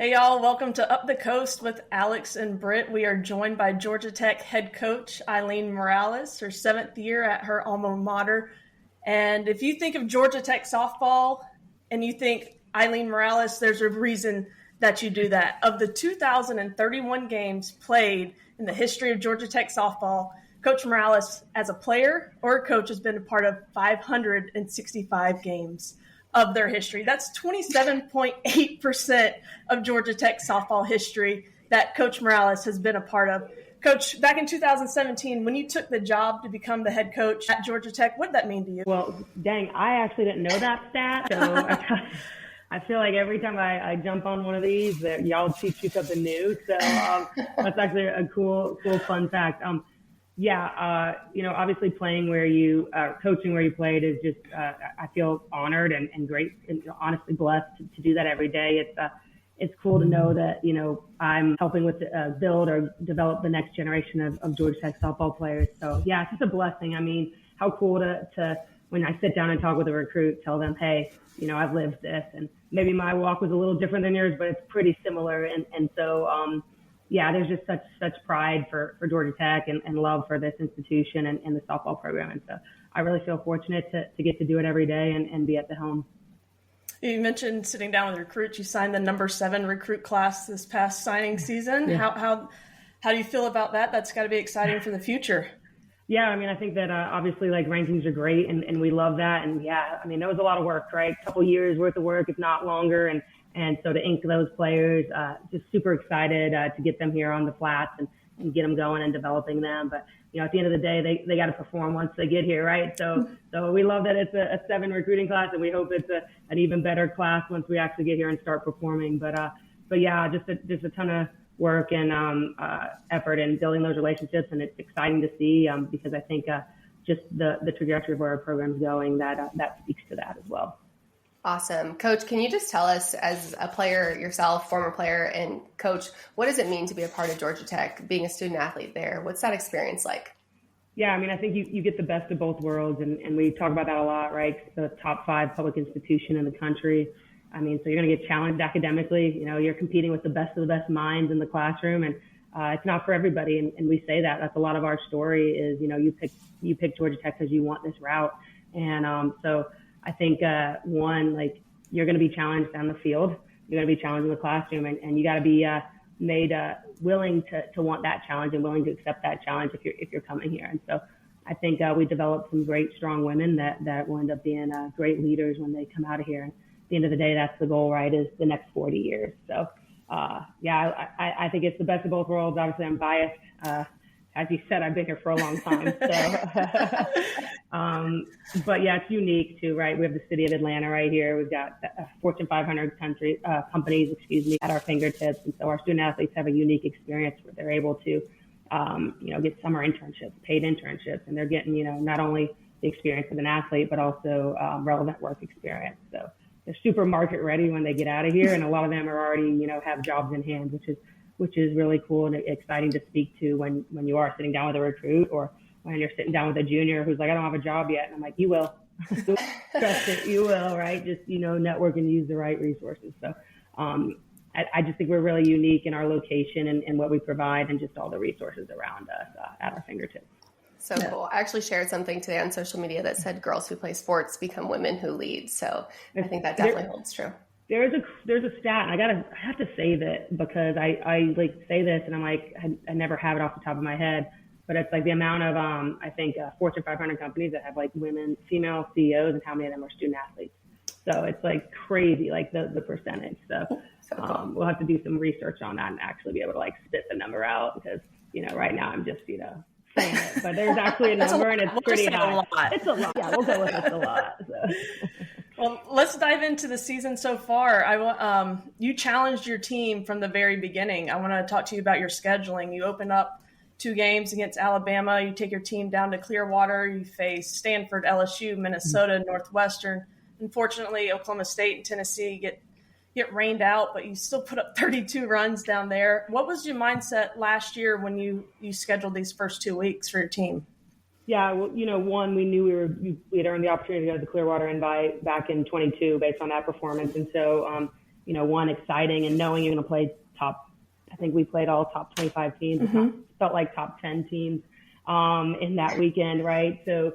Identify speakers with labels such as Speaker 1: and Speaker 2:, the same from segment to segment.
Speaker 1: Hey y'all, welcome to Up the Coast with Alex and Britt. We are joined by Georgia Tech Head Coach Aileen Morales, her 7th year at her Alma Mater. And if you think of Georgia Tech softball and you think Aileen Morales, there's a reason that you do that. Of the 2,031 games played in the history of Georgia Tech softball, Coach Morales, as a player or a coach, has been a part of 565 games of their history. That's 27.8% of Georgia Tech softball history that Coach Morales has been a part of. Coach, back in 2017, when you took the job to become the head coach at Georgia Tech, what did that mean to you?
Speaker 2: Well, dang, I actually didn't know that stat. So I feel like every time I jump on one of these, that y'all teach you something new. So that's actually a cool, fun fact. Obviously playing where you, coaching where you played is just, I feel honored and great and honestly blessed to do that every day. It's cool to know that, I'm helping with build or develop the next generation of Georgia Tech softball players. So yeah, it's just a blessing. I mean, how cool to when I sit down and talk with a recruit, tell them, hey, I've lived this, and maybe my walk was a little different than yours, but it's pretty similar. And so, there's just such pride for Georgia Tech and love for this institution and the softball program. And so I really feel fortunate to get to do it every day and be at the helm.
Speaker 1: You mentioned sitting down with recruits. You signed the number 7 recruit class this past signing season. Yeah. How do you feel about that? That's got to be exciting for the future.
Speaker 2: Yeah, I mean, I think that obviously rankings are great and we love that. And yeah, I mean, that was a lot of work, right? A couple years worth of work, if not longer. And so to ink those players, just super excited to get them here on the flats and get them going and developing them. But, at the end of the day, they got to perform once they get here, right? So we love that it's a 7 recruiting class, and we hope it's an even better class once we actually get here and start performing. But yeah, just a ton of work and effort in building those relationships, and it's exciting to see because I think just the trajectory of where our program's going, that speaks to that as well.
Speaker 3: Awesome. Coach, can you just tell us, as a player yourself, former player and coach, what does it mean to be a part of Georgia Tech, being a student athlete there? What's that experience like?
Speaker 2: Yeah, I mean, I think you get the best of both worlds, and we talk about that a lot, right? It's the top 5 public institution in the country. I mean, so you're going to get challenged academically. You're competing with the best of the best minds in the classroom, and it's not for everybody. And we say that. That's a lot of our story is, you pick Georgia Tech because you want this route. And so I think, you're going to be challenged on the field. You're going to be challenged in the classroom, and you got to be made willing to want that challenge and willing to accept that challenge if you're coming here. And so I think we developed some great, strong women that will end up being great leaders when they come out of here. And at the end of the day, that's the goal, right, is the next 40 years. So, I think it's the best of both worlds. Obviously, I'm biased. As you said, I've been here for a long time. So, but yeah, it's unique too, right? We have the city of Atlanta right here. We've got Fortune 500 companies, at our fingertips. And so our student athletes have a unique experience where they're able to, get summer internships, paid internships, and they're getting, not only the experience of an athlete, but also relevant work experience. So they're super market ready when they get out of here. And a lot of them are already, have jobs in hand, which is really cool and exciting to speak to when you are sitting down with a recruit or when you're sitting down with a junior who's like, I don't have a job yet. And I'm like, you will. Trust it, you will, right? Just, network and use the right resources. So I just think we're really unique in our location and what we provide and just all the resources around us at our fingertips.
Speaker 3: So cool. I actually shared something today on social media that said girls who play sports become women who lead. So I think that definitely holds true.
Speaker 2: There's a stat, and I have to save it because I say this and I'm like, I never have it off the top of my head, but it's like the amount of, I think Fortune 500 companies that have female CEOs and how many of them are student athletes. So it's like crazy, like the percentage. So cool. We'll have to do some research on that and actually be able to spit the number out because, right now I'm just, saying it, but there's actually a number and it's pretty high. It's a lot. Yeah, we'll go with it's a lot. So.
Speaker 1: Well, let's dive into the season so far. You challenged your team from the very beginning. I want to talk to you about your scheduling. You open up 2 games against Alabama. You take your team down to Clearwater. You face Stanford, LSU, Minnesota, Northwestern. Unfortunately, Oklahoma State and Tennessee get rained out, but you still put up 32 runs down there. What was your mindset last year when you scheduled these first 2 weeks for your team?
Speaker 2: Yeah, well, one, we knew we had earned the opportunity to go to the Clearwater invite back in 22 based on that performance. And so, one, exciting, and knowing you're going to play I think we played all top 25 teams. Felt like top 10 teams in that weekend, right? So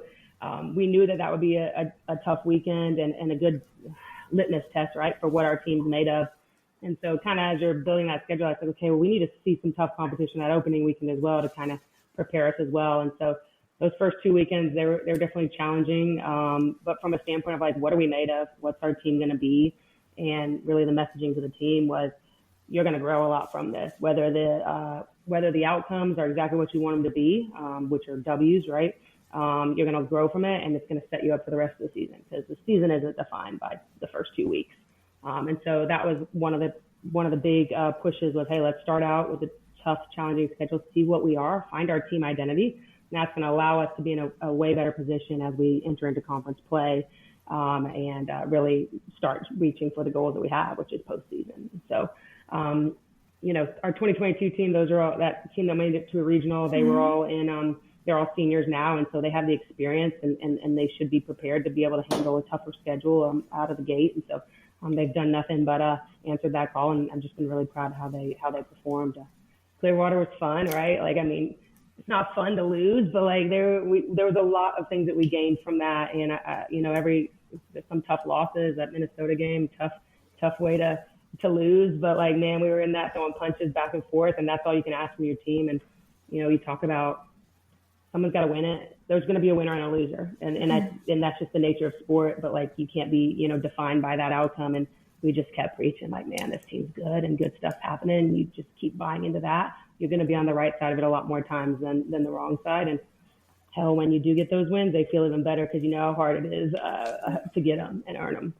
Speaker 2: we knew that would be a tough weekend and a good litmus test, right, for what our team's made of. And so kind of as you're building that schedule, I said, okay, well, we need to see some tough competition that opening weekend as well to kind of prepare us as well. And so those first 2 weekends, they were definitely challenging. But from a standpoint of like, what are we made of? What's our team going to be? And really the messaging to the team was, you're going to grow a lot from this, whether the outcomes are exactly what you want them to be, which are W's, right? You're going to grow from it, and it's going to set you up for the rest of the season, because the season isn't defined by the first 2 weeks. And so that was one of the big pushes was, hey, let's start out with a tough, challenging schedule, see what we are, find our team identity. And that's going to allow us to be in a way better position as we enter into conference play and really start reaching for the goals that we have, which is postseason. So, our 2022 team, those are all that team that made it to a regional. They were all they're all seniors now. And so they have the experience and they should be prepared to be able to handle a tougher schedule out of the gate. And so they've done nothing but answered that call. And I've just been really proud of how they performed. Clearwater was fun, right? Like, I mean, it's not fun to lose, but like there was a lot of things that we gained from that. And, some tough losses. That Minnesota game, tough way to lose, but like, man, we were in that throwing punches back and forth, and that's all you can ask from your team. And you talk about someone's got to win it. There's going to be a winner and a loser, and that's just the nature of sport. But like, you can't be defined by that outcome. And we just kept preaching like, man, this team's good and good stuff's happening. You just keep buying into that. You're going to be on the right side of it a lot more times than the wrong side. And hell, when you do get those wins, they feel even better because you know how hard it is to get them and earn them.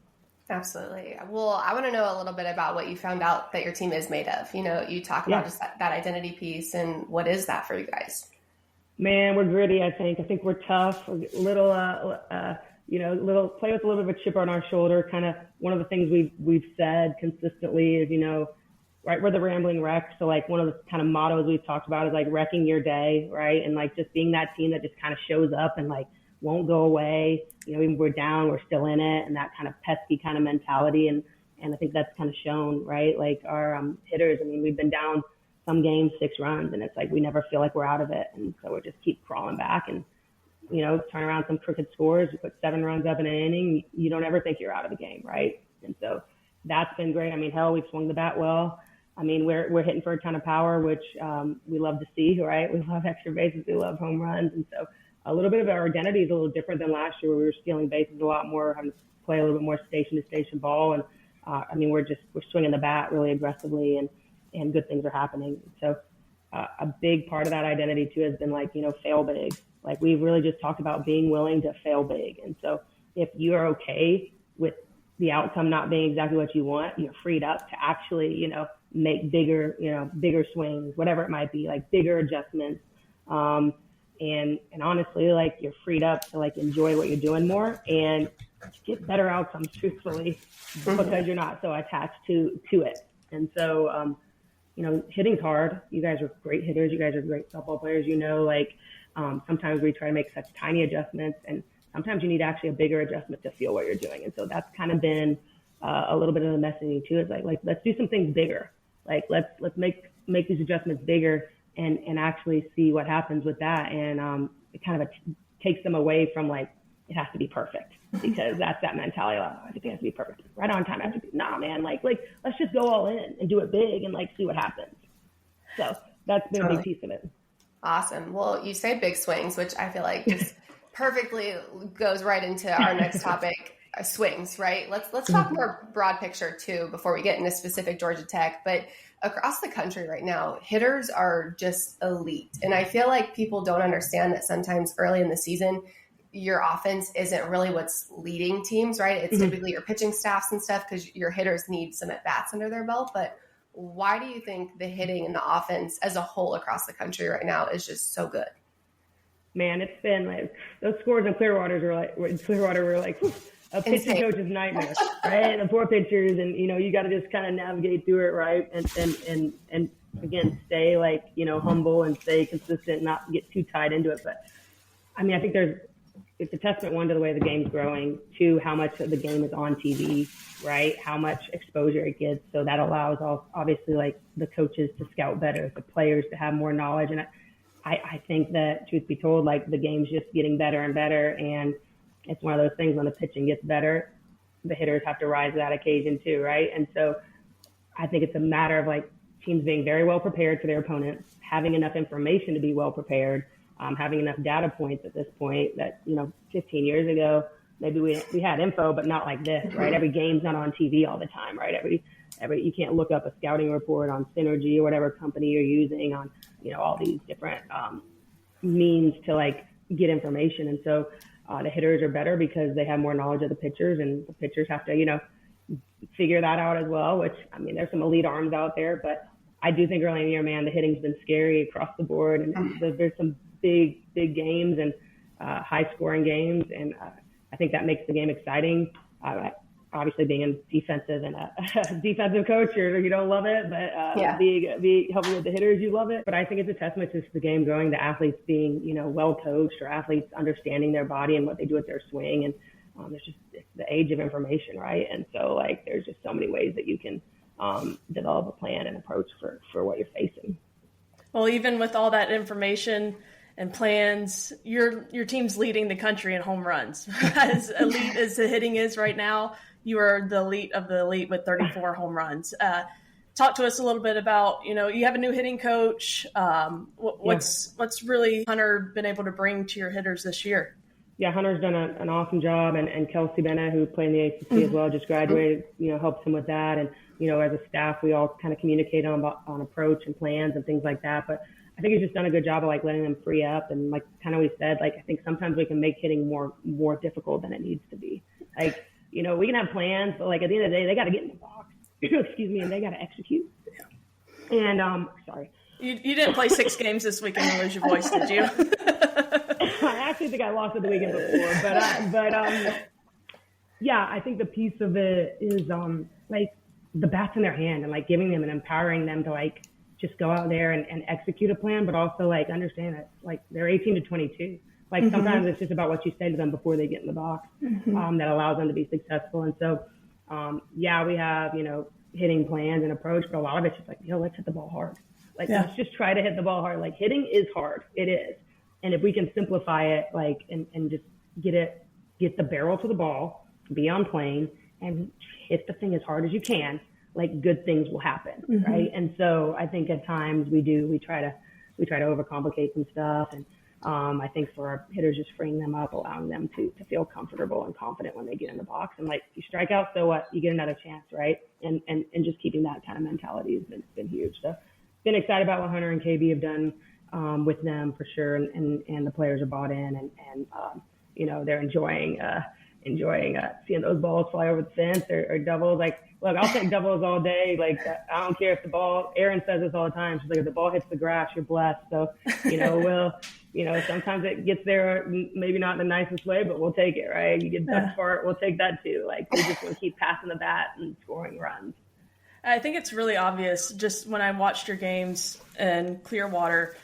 Speaker 3: Absolutely. Well, I want to know a little bit about what you found out that your team is made of. You talk about just that identity piece, and what is that for you guys?
Speaker 2: Man, we're gritty. I think we're tough. We're little play with a little bit of a chip on our shoulder. Kind of one of the things we've said consistently is, right, we're the rambling wreck. So like one of the kind of mottos we've talked about is like wrecking your day, right? And like just being that team that just kind of shows up and like won't go away. Even if we're down, we're still in it, and that kind of pesky kind of mentality. And I think that's kind of shown, right? Like our hitters, I mean, we've been down some games 6 runs, and it's like we never feel like we're out of it. And so we just keep crawling back and, turn around some crooked scores. You put 7 runs up in an inning, you don't ever think you're out of the game, right? And so that's been great. I mean, hell, we've swung the bat well. I mean, we're hitting for a ton of power, which we love to see, right? We love extra bases, we love home runs, and so a little bit of our identity is a little different than last year, where we were stealing bases a lot more, having to play a little bit more station-to-station ball. And, we're swinging the bat really aggressively, and good things are happening. So a big part of that identity, too, has been, like, fail big. Like, we've really just talked about being willing to fail big. And so if you are okay with the outcome not being exactly what you want, you're freed up to actually, make bigger swings, whatever it might be, like bigger adjustments. And honestly, like, you're freed up to like enjoy what you're doing more and get better outcomes, truthfully, because you're not so attached to it. And so, hitting's hard. You guys are great hitters. You guys are great softball players. Sometimes we try to make such tiny adjustments, and sometimes you need actually a bigger adjustment to feel what you're doing. And so that's kind of been a little bit of the messaging too, is like let's do some things bigger. Like let's make these adjustments bigger and actually see what happens with that. And it kind of takes them away from like, it has to be perfect, because that's that mentality. Like, everything has to be perfect. Right on time. Nah, man, like let's just go all in and do it big and like see what happens. So that's been a big piece of it.
Speaker 3: Awesome. Well, you say big swings, which I feel like just perfectly goes right into our next topic, swings, right? Let's talk more broad picture too, before we get into specific Georgia Tech. But across the country right now, hitters are just elite. And I feel like people don't understand that sometimes early in the season, your offense isn't really what's leading teams, right? It's typically your pitching staffs and stuff, because your hitters need some at-bats under their belt. But why do you think the hitting and the offense as a whole across the country right now is just so good?
Speaker 2: Man, it's been like those scores in Clearwater were like a pitching coach's nightmare, right? The poor pitchers, and you got to just kind of navigate through it, right? And again, stay like humble and stay consistent, not get too tied into it. But I mean, I think there's it's a testament, one, to the way the game's growing, two, how much of the game is on TV, right? How much exposure it gets. So that allows obviously like the coaches to scout better, the players to have more knowledge. And I think that, truth be told, like the game's just getting better and better. And it's one of those things, when the pitching gets better, the hitters have to rise to that occasion too, right? And so I think it's a matter of like teams being very well prepared for their opponents, having enough information to be well prepared, having enough data points at this point that, 15 years ago, maybe we had info, but not like this, right? Every game's not on TV all the time, right? You can't look up a scouting report on Synergy or whatever company you're using on, all these different means to like get information. And so the hitters are better because they have more knowledge of the pitchers, and the pitchers have to, figure that out as well, which, I mean, there's some elite arms out there, but I do think early in the year, man, the hitting's been scary across the board, and there's some big games and high scoring games. And I think that makes the game exciting. Obviously being a defensive and a defensive coach, you don't love it, but being helping with the hitters, you love it. But I think it's a testament to the game growing, the athletes being, well coached, or athletes understanding their body and what they do with their swing. And it's the age of information, right? And so like, there's just so many ways that you can develop a plan and approach for what you're facing.
Speaker 1: Well, even with all that information and plans, your team's leading the country in home runs. As elite as the hitting is right now, you are the elite of the elite with 34 home runs. Talk to us a little bit about, you have a new hitting coach. What's really Hunter been able to bring to your hitters this year?
Speaker 2: Yeah, Hunter's done an awesome job, and Kelsey Bennett, who played in the ACC as well, just graduated, helps him with that. And, as a staff, we all kind of communicate on approach and plans and things like that. But I think he's just done a good job of like letting them free up. And like kind of we said, like, I think sometimes we can make hitting more difficult than it needs to be. Like, we can have plans, but like at the end of the day, they got to get in the box, excuse me, and they got to execute. And sorry.
Speaker 1: You didn't play 6 games this weekend and lose your voice, did you?
Speaker 2: I actually think I lost it the weekend before, but yeah, I think the piece of it is like the bats in their hand, and like giving them and empowering them to like just go out there and execute a plan, but also like understand that like they're 18 to 22. Like sometimes it's just about what you say to them before they get in the box that allows them to be successful. And so we have hitting plans and approach, but a lot of it's just like, let's hit the ball hard. Like let's just try to hit the ball hard. Like hitting is hard. It is. And if we can simplify it, like, and just get the barrel to the ball, be on plane, and hit the thing as hard as you can, like good things will happen, right? And so I think at times we try to overcomplicate some stuff, and I think for our hitters, just freeing them up, allowing them to feel comfortable and confident when they get in the box. And like, you strike out, so what? You get another chance, right? And just keeping that kind of mentality has been huge. So been excited about what Hunter and KB have done with them for sure, and the players are bought in, and they're enjoying seeing those balls fly over the fence or doubles. Like, look, I'll take doubles all day. Like, I don't care if the ball. Erin says this all the time. She's like, if the ball hits the grass, you're blessed. So sometimes it gets there, maybe not in the nicest way, but we'll take it, right? You get that part, we'll take that too. Like, we just want to keep passing the bat and scoring runs.
Speaker 1: I think it's really obvious just when I watched your games in Clearwater.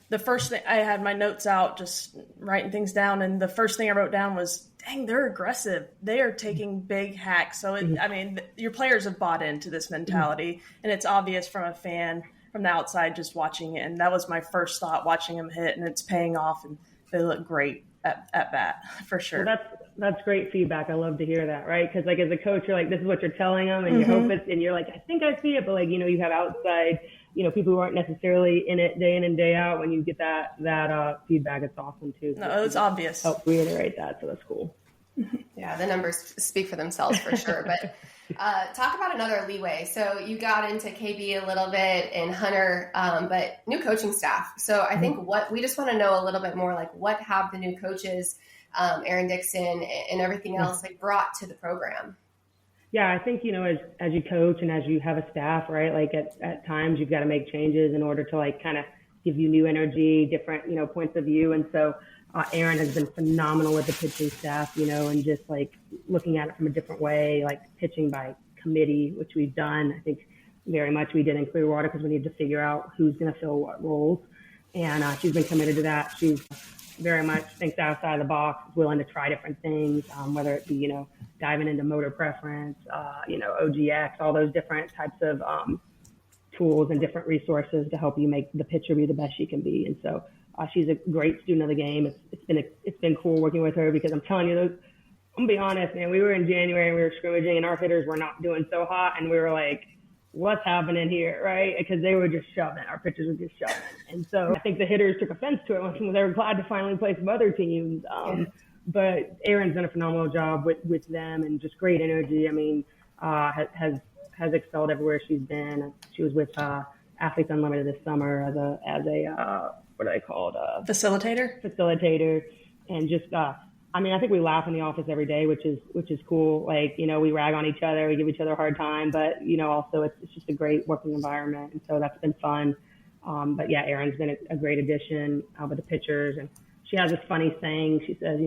Speaker 1: The first thing, I had my notes out, just writing things down, and the first thing I wrote down was, dang, they're aggressive. They are taking big hacks. So, your players have bought into this mentality, and it's obvious from a fan from the outside just watching it. And that was my first thought, watching them hit, and it's paying off, and they look great at bat, for sure.
Speaker 2: Well, that's great feedback. I love to hear that, right? Because, like, as a coach, you're like, this is what you're telling them, and you hope it's, and you're like, I think I see it, but, like, you have outside – people who aren't necessarily in it day in and day out. When you get that feedback, it's awesome too.
Speaker 1: No, it's obvious.
Speaker 2: Help reiterate that, so that's cool.
Speaker 3: Yeah, the numbers speak for themselves for sure. But talk about another leeway. So you got into KB a little bit and Hunter, but new coaching staff. So I think we just want to know a little bit more, like, what have the new coaches, Aaron Dixon and everything else, like, brought to the program?
Speaker 2: Yeah, I think, as you coach and as you have a staff, right, like at times you've got to make changes in order to like kind of give you new energy, different, points of view. And so Aaron has been phenomenal with the pitching staff, and just like looking at it from a different way, like pitching by committee, which we've done. I think very much we did in Clearwater because we needed to figure out who's going to fill what roles. And she's been committed to that. She's very much thinks outside the box, is willing to try different things, whether it be, diving into motor preference, OGX, all those different types of tools and different resources to help you make the pitcher be the best she can be. And so she's a great student of the game. It's been cool working with her because I'm telling you, I'm gonna be honest, man, we were in January and we were scrimmaging and our hitters were not doing so hot, and we were like, what's happening here, right? Because they were just shoving. Our pitchers were just shoving. And so I think the hitters took offense to it when they were glad to finally play some other teams. But Erin's done a phenomenal job with them and just great energy. I mean, has excelled everywhere she's been. She was with Athletes Unlimited this summer as a what are they called? Facilitator. And just, I think we laugh in the office every day, which is cool. Like, we rag on each other, we give each other a hard time, but, also it's just a great working environment. And so that's been fun. But yeah, Erin's been a great addition with the pitchers. And she has this funny saying. She says,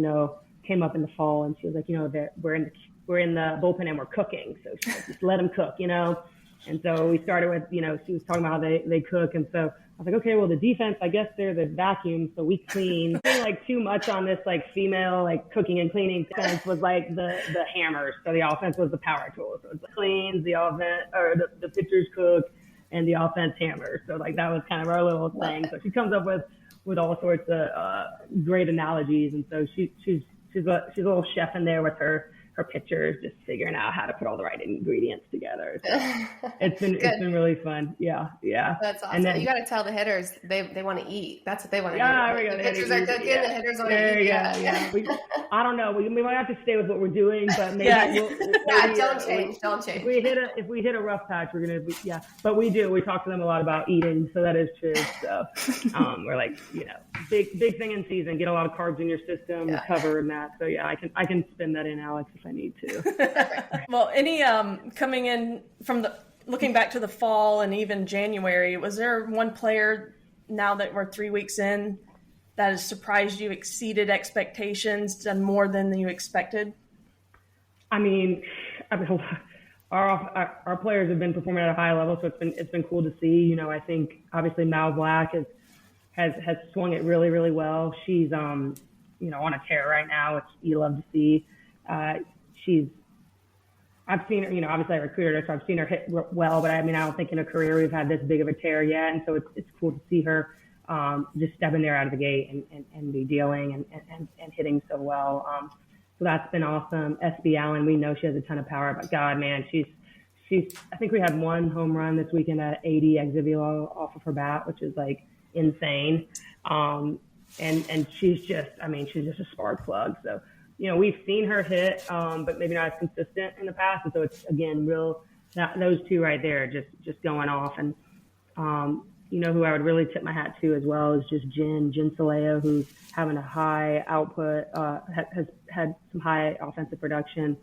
Speaker 2: came up in the fall and she was like, we're in the bullpen and we're cooking. So she said, just let them cook, And so we started with, she was talking about how they cook. And so I was like, okay, well, the defense, I guess they're the vacuum, so we clean. I think like too much on this like female like cooking and cleaning defense was like the hammers. So the offense was the power tool. So it's the cleans, the offense, or the pitchers cook, and the offense hammers. So like that was kind of our little thing. So she comes up with all sorts of great analogies, and so she's a little chef in there with her pitchers, just figuring out how to put all the right ingredients together. So it's been really fun. Yeah.
Speaker 3: That's awesome. And then, you got to tell the hitters they want to eat. That's what they want to do. The pitchers are cooking, the hitters want to eat.
Speaker 2: Yeah. I don't know. We might have to stay with what we're doing, but maybe
Speaker 3: don't change.
Speaker 2: If we hit a rough patch, we're gonna be, But we do. We talk to them a lot about eating, so that is true. So we're like, big thing in season. Get a lot of carbs in your system, cover and that. So I can spin that in, Alex, if I need to.
Speaker 1: Well, any coming in from looking back to the fall and even January, was there one player now that we're 3 weeks in that has surprised you, exceeded expectations, done more than you expected?
Speaker 2: I mean, our players have been performing at a high level, so it's been cool to see. I think obviously Mal Black has swung it really, really well. She's on a tear right now, which you love to see. I've seen her, obviously I recruited her, so I've seen her hit well, but I don't think in her career we've had this big of a tear yet. And so it's cool to see her just stepping there out of the gate and be dealing and hitting so well. So that's been awesome. SB Allen, we know she has a ton of power, but God, man, she's I think we had one home run this weekend at 80 exit velo off of her bat, which is like insane. And she's just a spark plug. So, we've seen her hit, but maybe not as consistent in the past. And so it's, again, those two right there, just going off. And, who I would really tip my hat to as well is just Jen Soleo, who's having a high output, has had some high offensive production,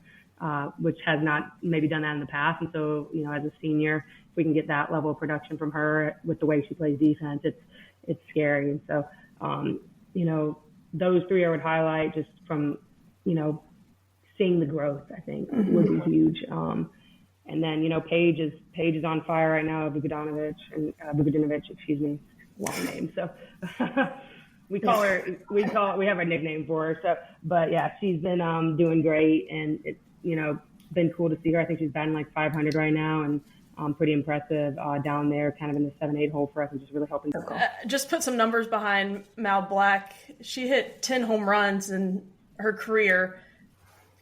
Speaker 2: which has not maybe done that in the past. And so, as a senior, if we can get that level of production from her with the way she plays defense, it's scary. And so, those three I would highlight just from, seeing the growth, I think would be huge. And then, Paige is on fire right now, Vukadinovic, long name. So we have a nickname for her. So, but yeah, she's been doing great, and it's, been cool to see her. I think she's batting like 500 right now, and pretty impressive down there, kind of in the 7-8 hole for us, and just really helping.
Speaker 1: Just put some numbers behind Mal Black. She hit 10 home runs in her career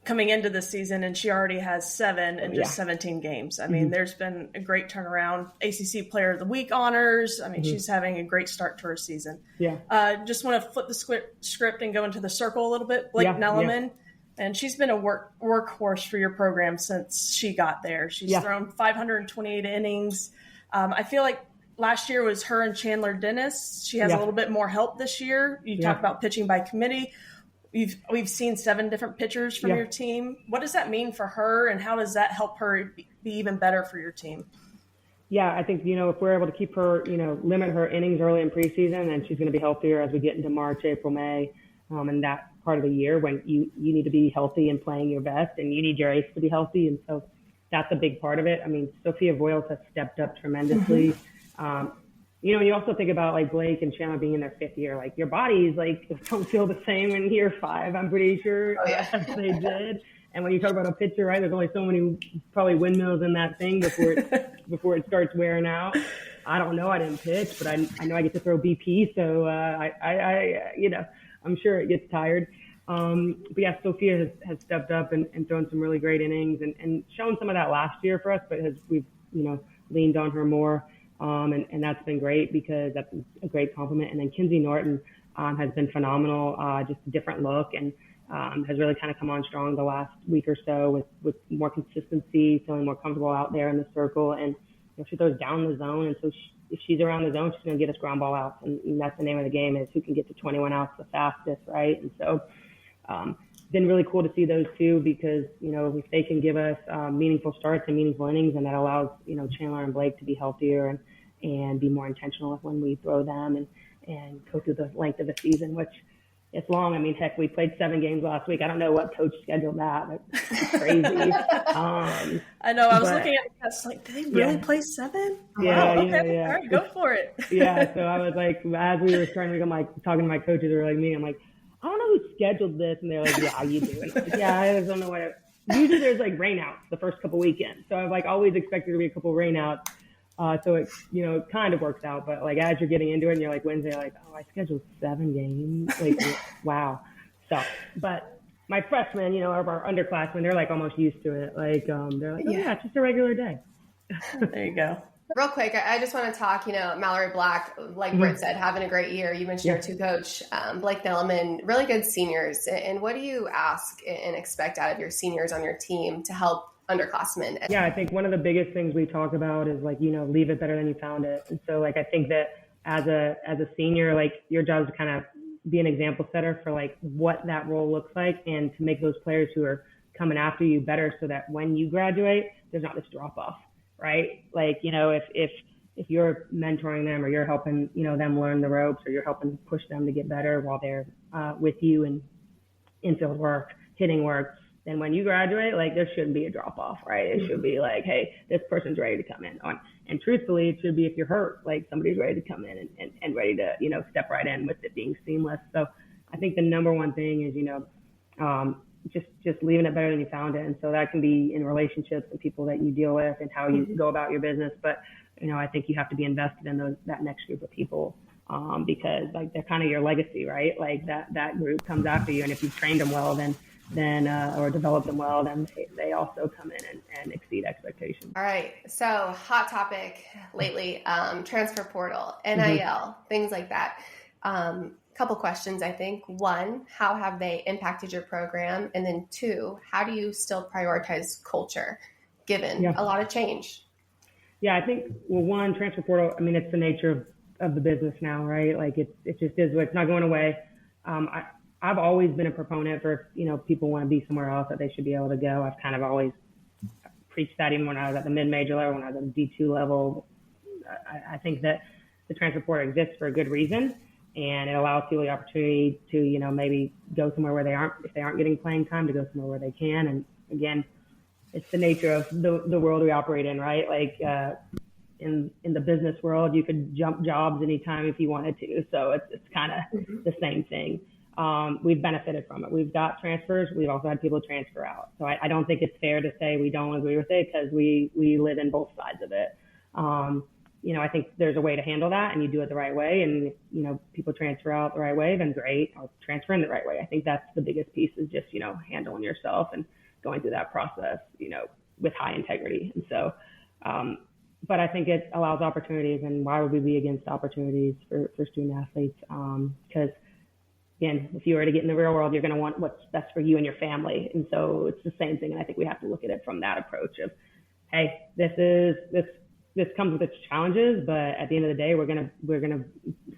Speaker 1: coming into the season, and she already has 7 in just 17 games. I mean, there's been a great turnaround. ACC Player of the Week honors. I mean, she's having a great start to her season. Yeah. Just want to flip the script and go into the circle a little bit. Blake Nelliman. And she's been a workhorse for your program since she got there. She's thrown 528 innings. I feel like last year was her and Chandler Dennis. She has a little bit more help this year. You talk about pitching by committee. We've seen 7 different pitchers from your team. What does that mean for her, and how does that help her be even better for your team?
Speaker 2: Yeah, I think, if we're able to keep her, limit her innings early in preseason, then she's going to be healthier as we get into March, April, May, and that part of the year when you need to be healthy and playing your best, and you need your ace to be healthy. And so that's a big part of it. I mean, Sophia Voiles has stepped up tremendously. you know, you also think about like Blake and Chandler being in their 5th year, like your bodies like don't feel the same in year 5, I'm pretty sure, as they did. And when you talk about a pitcher, right, there's only so many probably windmills in that thing before it starts wearing out. I don't know. I didn't pitch, but I know I get to throw BP. So I you know, I'm sure it gets tired. But yeah, Sophia has stepped up and thrown some really great innings and shown some of that last year for us, but we've, you know, leaned on her more. And that's been great because that's a great compliment. And then Kinsey Norton has been phenomenal, just a different look, and has really kind of come on strong the last week or so with more consistency, feeling more comfortable out there in the circle. And you know, she throws down the zone, and so if she's around the zone, she's going to get us ground ball outs. And that's the name of the game, is who can get to 21 outs the fastest, right? And so been really cool to see those two, because, you know, if they can give us meaningful starts and meaningful innings, and that allows, you know, Chandler and Blake to be healthier and be more intentional when we throw them and go through the length of the season, which it's long. I mean, heck, we played 7 games last week. I don't know what coach scheduled that. That's crazy.
Speaker 1: I know. I was looking at the test, like, did they really play 7?
Speaker 2: Yeah,
Speaker 1: wow, okay. All right, go for it.
Speaker 2: Yeah. So I was like, as we were starting to go, like talking to my coaches, or like me, I'm like, I don't know who scheduled this. And they're like, yeah, you do. And I'm like, yeah, I just don't know what. Usually there's like rainouts the first couple weekends. So I've like always expected to be a couple rainouts. So it, you know, it kind of works out. But like as you're getting into it and you're like Wednesday, like, oh, I scheduled 7 games. Like, wow. So, but my freshmen, you know, our underclassmen, they're like almost used to it. Like, they're like, oh yeah, it's just a regular day.
Speaker 1: There you go.
Speaker 3: Real quick, I just want to talk, you know, Mallory Black, like Britt said, having a great year. You mentioned our 2 coach, Blake Nelman, really good seniors. And what do you ask and expect out of your seniors on your team to help underclassmen?
Speaker 2: Yeah, I think one of the biggest things we talk about is like, you know, leave it better than you found it. And so like, I think that as a senior, like your job is to kind of be an example setter for like what that role looks like, and to make those players who are coming after you better, so that when you graduate, there's not this drop off. Right? Like, you know, if you're mentoring them, or you're helping, you know, them learn the ropes, or you're helping push them to get better while they're with you in infield work, hitting work, then when you graduate, like there shouldn't be a drop off, right? It should be like, hey, this person's ready to come in. And truthfully, it should be, if you're hurt, like somebody's ready to come in and ready to, you know, step right in with it being seamless. So I think the number one thing is, you know, just leaving it better than you found it. And so that can be in relationships and people that you deal with and how you go about your business. But, you know, I think you have to be invested in that next group of people, because like they're kind of your legacy, right? Like that group comes after you. And if you've trained them well, then or developed them well, then they also come in and exceed expectations.
Speaker 3: All right. So hot topic lately, transfer portal, NIL, things like that. Couple questions, I think. 1, how have they impacted your program? And then 2, how do you still prioritize culture given a lot of change?
Speaker 2: Yeah, I think, well, 1, transfer portal, I mean, it's the nature of the business now, right? Like it just is, it's not going away. I've always been a proponent for, you know, people want to be somewhere else, that they should be able to go. I've kind of always preached that, even when I was at the mid-major level, when I was at the D2 level. I think that the transfer portal exists for a good reason. And it allows people the opportunity to, you know, maybe go somewhere where if they aren't getting playing time, to go somewhere where they can. And again, it's the nature of the world we operate in, right? Like in the business world, you could jump jobs anytime if you wanted to. So it's kind of the same thing. We've benefited from it. We've got transfers. We've also had people transfer out. So I don't think it's fair to say we don't agree with it, because we live in both sides of it. You know, I think there's a way to handle that, and you do it the right way. And, you know, people transfer out the right way, then great, or transfer in the right way. I think that's the biggest piece, is just, you know, handling yourself and going through that process, you know, with high integrity. And so, but I think it allows opportunities, and why would we be against opportunities for student athletes? Because again, if you were to get in the real world, you're going to want what's best for you and your family. And so it's the same thing. And I think we have to look at it from that approach of, hey, this comes with its challenges, but at the end of the day, we're gonna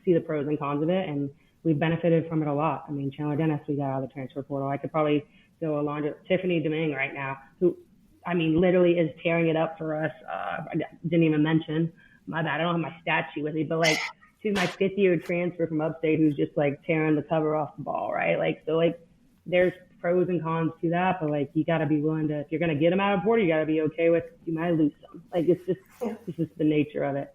Speaker 2: see the pros and cons of it, and we've benefited from it a lot. I mean, Chandler Dennis, we got out of the transfer portal. I could probably go along to Tiffany Domingue right now, who, I mean, literally is tearing it up for us. I didn't even mention, my bad, I don't have my stat sheet with me, but like, she's my 5th year transfer from upstate, who's just like tearing the cover off the ball, right? Like, so like, there's pros and cons to that, but like, you got to be willing to, if you're going to get them out of portal, you got to be okay with, you might lose them. Like, it's just the nature of it.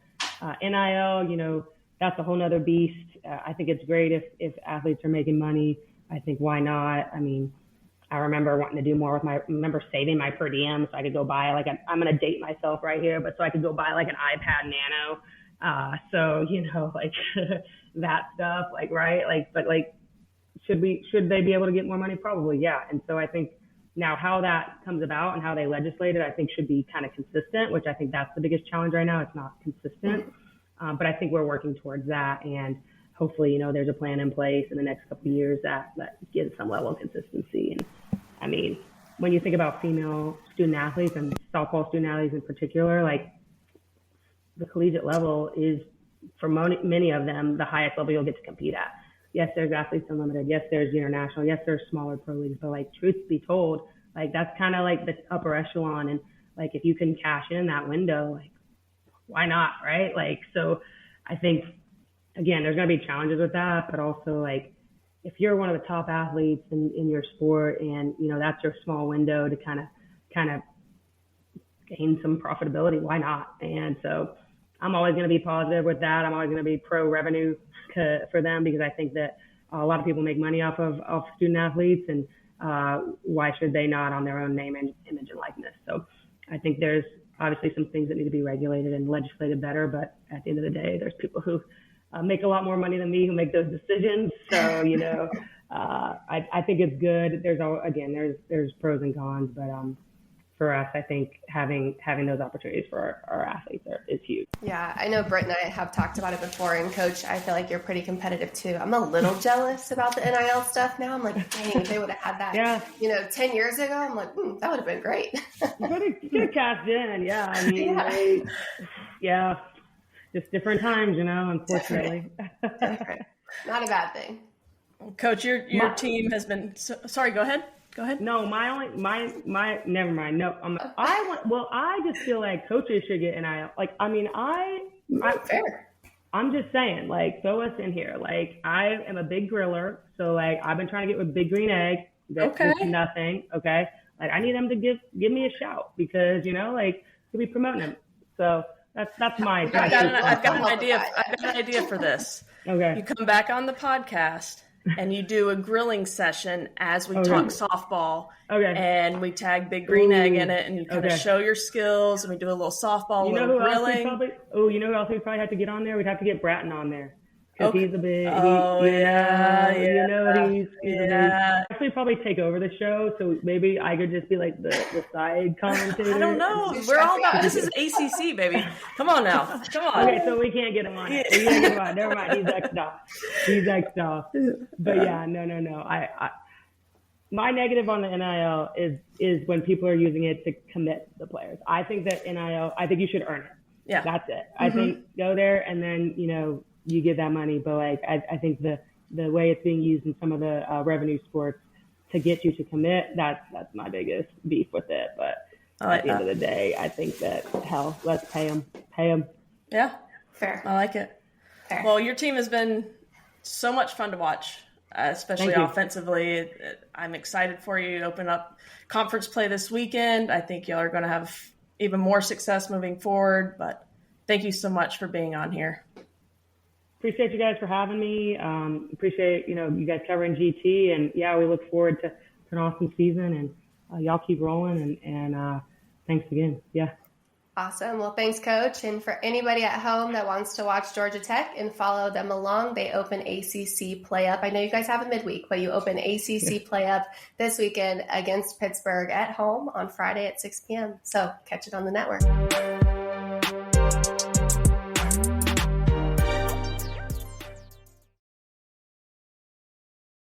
Speaker 2: NIL, that's a whole nother beast. I think it's great if athletes are making money. I think why not? I mean, I remember wanting to do more remember saving my per diem so I could go buy I'm going to date myself right here, but so I could go buy an iPad Nano. So, that stuff, right? But should they be able to get more money? Probably, yeah. And so I think now how that comes about and how they legislate it, I think should be kind of consistent, which I think that's the biggest challenge right now. It's not consistent. But I think we're working towards that. And hopefully, there's a plan in place in the next couple of years that gives some level of consistency. And I mean, when you think about female student athletes and softball student athletes in particular, the collegiate level is, for many of them, the highest level you'll get to compete at. Yes, there's Athletes Unlimited. Yes, there's international. Yes, there's smaller pro leagues. But truth be told, that's kind of the upper echelon. And if you can cash in that window, why not, right? So I think, again, there's going to be challenges with that, but also if you're one of the top athletes in your sport and, that's your small window to kind of gain some profitability, why not? And so I'm always going to be positive with that. I'm always going to be pro revenue for them because I think that a lot of people make money off student athletes, and why should they not on their own name and image and likeness? So I think there's obviously some things that need to be regulated and legislated better, but at the end of the day, there's people who make a lot more money than me who make those decisions. So, I think it's good. There's pros and cons, but for us, I think having those opportunities for our athletes is huge.
Speaker 3: Yeah, I know Britt and I have talked about it before, and Coach, I feel like you're pretty competitive too. I'm a little jealous about the NIL stuff now. I'm like, dang, if they would have had that, 10 years ago, I'm like, that would have been great.
Speaker 2: You could have cashed in, yeah. I mean, just different times, unfortunately.
Speaker 3: Different. Not a bad thing.
Speaker 1: Coach, your team has been, sorry, go ahead.
Speaker 2: No, never mind. No, I just feel like coaches should get NIL.
Speaker 3: Fair.
Speaker 2: I'm just saying, throw us in here. I am a big griller, so I've been trying to get with Big Green Egg. That's nothing. Okay. I need them to give me a shout because, to be promoting them. So that's my.
Speaker 1: I've got an idea for this.
Speaker 2: Okay.
Speaker 1: You come back on the podcast and you do a grilling session as we talk softball. Okay. And we tag Big Green Egg in it, and you kind of show your skills, and we do a little softball, grilling.
Speaker 2: You know who else we probably have to get on there? We'd have to get Bratton on there. Because he's a big, he's actually probably take over the show, so maybe I could just be the side commentator.
Speaker 1: I don't know. We're all about, this is ACC, baby. Come on now. Come on.
Speaker 2: Okay, so we can't get him on it. Never mind. He's X'd off. But yeah, no. I my negative on the NIL is when people are using it to commit the players. I think that NIL, I think you should earn it. Yeah. That's it. I think go there and then, you get that money, but I think the way it's being used in some of the revenue sports to get you to commit, that's my biggest beef with it. But at the end of the day, I think that let's pay them.
Speaker 1: Yeah,
Speaker 3: fair.
Speaker 1: I like it. Fair. Well, your team has been so much fun to watch, especially offensively. I'm excited for you to open up conference play this weekend. I think y'all are going to have even more success moving forward. But thank you so much for being on here.
Speaker 2: Appreciate you guys for having me. Appreciate, you guys covering GT. And, we look forward to an awesome season. And y'all keep rolling. And thanks again. Yeah.
Speaker 3: Awesome. Well, thanks, Coach. And for anybody at home that wants to watch Georgia Tech and follow them along, they open ACC Play Up. I know you guys have a midweek, but you open ACC Play Up this weekend against Pittsburgh at home on Friday at 6 p.m. So catch it on the network.